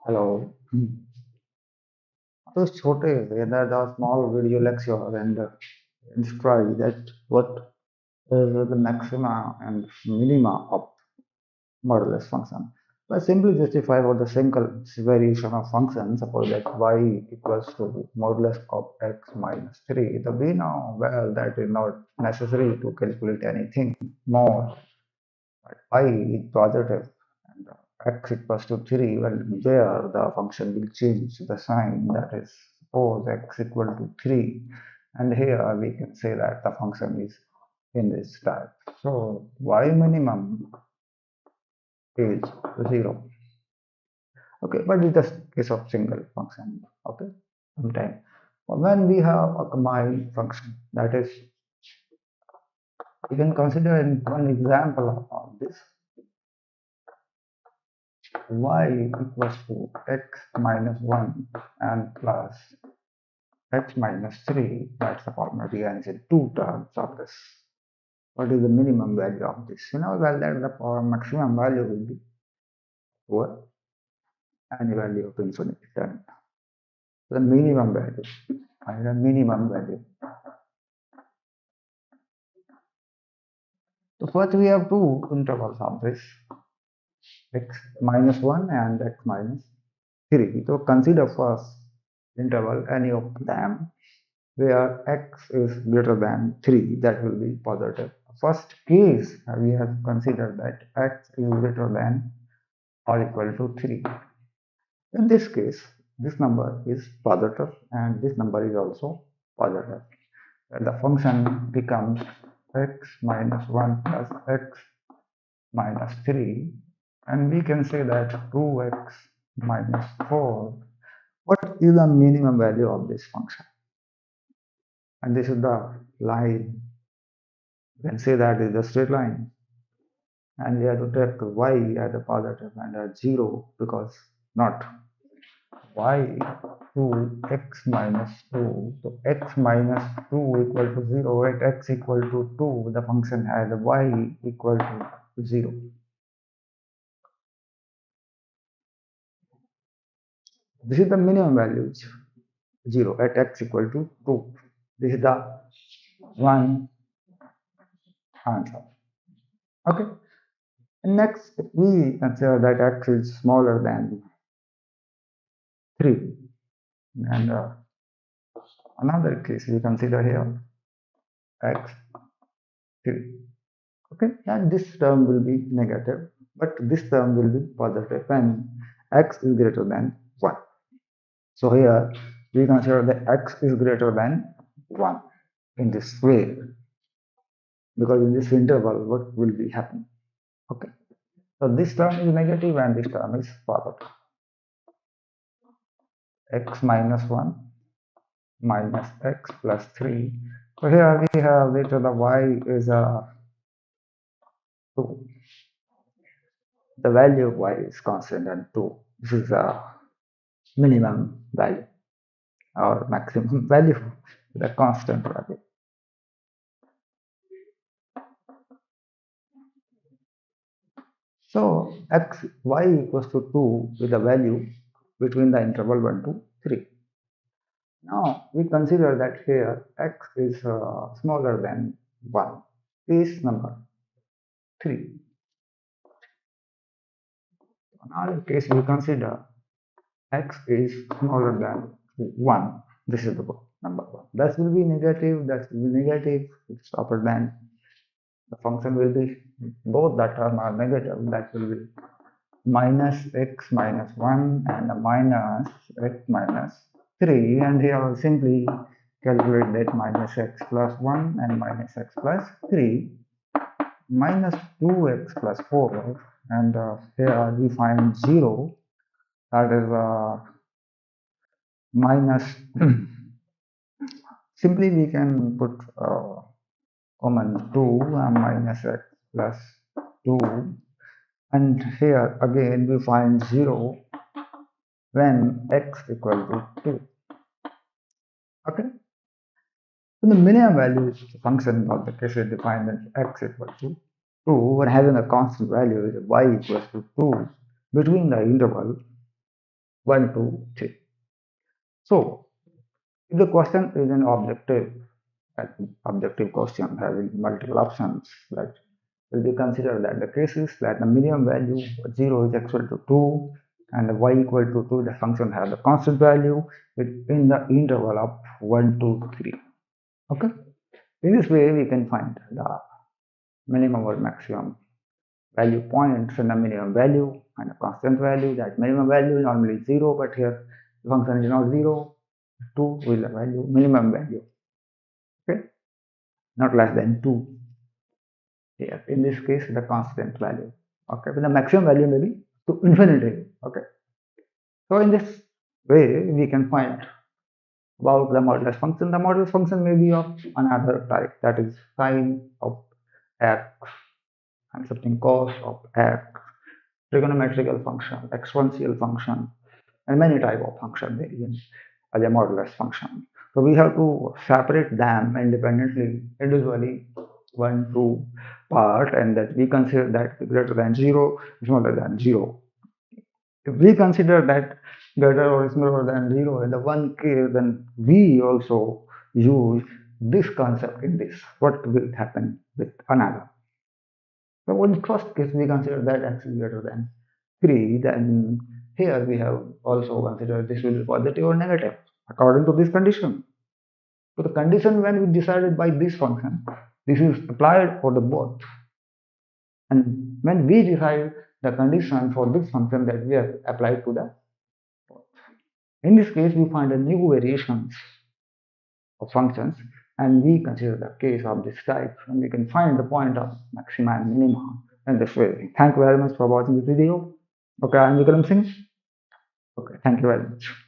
Hello. तो छोटे whether the small video lecture and try that what is the maxima and minima of modulus function. By simply justify for the single variation of function, suppose that y equals to modulus of x minus 3, the we know well that is not necessary to calculate anything more. But y is positive and x equals to 3, well, there the function will change the sign, that is, suppose x equal to 3, and here we can say that the function is in this type. So y minimum is 0. Okay, but it's just case of single function. Okay, sometime. When we have a combined function, that is, you can consider one example of this. Y equals to x minus 1 and plus x minus 3. That's the formula we can say two terms of this. What is the minimum value of this? You know, well, that the maximum value will be over any value of infinity term. The minimum value. And the minimum value. So first we have two intervals of this, x minus 1 and x minus 3. So consider first interval any of them where x is greater than 3, that will be positive. First case, we have considered that x is greater than or equal to 3. In this case, this number is positive and this number is also positive. The function becomes x minus 1 plus x minus 3, and we can say that 2x minus 4. What is the minimum value of this function? And this is the line. You can say that is the straight line. And we have to take y as a positive and a 0 because not y to x minus 2. So x minus 2 equal to 0 at x equal to 2. The function has y equal to 0. This is the minimum value 0 at x equal to 2. This is the one answer. Okay. Next, we consider that x is smaller than 3. And another case we consider here x 3. Okay, and this term will be negative, but this term will be positive when x is greater than 1. So here we consider that x is greater than 1 in this way, because in this interval what will be happening. Okay, so this term is negative and this term is positive. X minus 1 minus x plus 3. So here we have that the y is 2. The value of y is constant and 2. This is a minimum value or maximum value, the constant value. So y equals to 2 with a value between the interval 1 to 3. Now we consider that here x is smaller than 1. Case number 3. Another case we consider x is smaller than 1. This is the number 1. That will be negative, that will be negative, it's upper than. The function will be, both the term are negative, that will be minus x minus 1 and minus x minus 3, and here I will simply calculate that minus x plus 1 and minus x plus 3 minus 2x plus 4, and here we find 0, that is minus simply we can put common 2 and minus x plus 2, and here again we find 0 when x equal to 2. Okay, so the minimum value is the function of the case is defined as x equal to 2, when having a constant value is y equals to 2 between the interval 1, 2, 3. So if the question is an objective question having multiple options, that will be considered that the case is that the minimum value 0 is equal to 2 and the y equal to 2, the function has a constant value within the interval of 1, 2, 3. Okay. In this way, we can find the minimum or maximum value points in the minimum value and a constant value. That minimum value is normally 0, but here the function is not 0. 2 is the value, minimum value. Okay, not less than 2. Here, in this case, the constant value. Okay, but the maximum value may be to infinity. Okay, so in this way, we can find about the modulus function. The modulus function may be of another type, that is sine of x and something cos of x, trigonometrical function, exponential function, and many type of function variants as a modulus function. So we have to separate them independently, individually, 1, 2 part, and that we consider that greater than 0, smaller than 0. If we consider that greater or smaller than 0 in the one case, then we also use this concept in this. What will happen with another? So in the first case, we consider that x is greater than 3, then here we have also considered this will be positive or negative according to this condition. So the condition when we decided by this function, this is applied for the both. And when we decide the condition for this function, that we have applied to the both. In this case, we find a new variations of functions, and we consider the case of this type, and we can find the point of maxima and minima in this way. Thank you very much for watching this video. Okay, I'm Vikram Singh. Okay, thank you very much.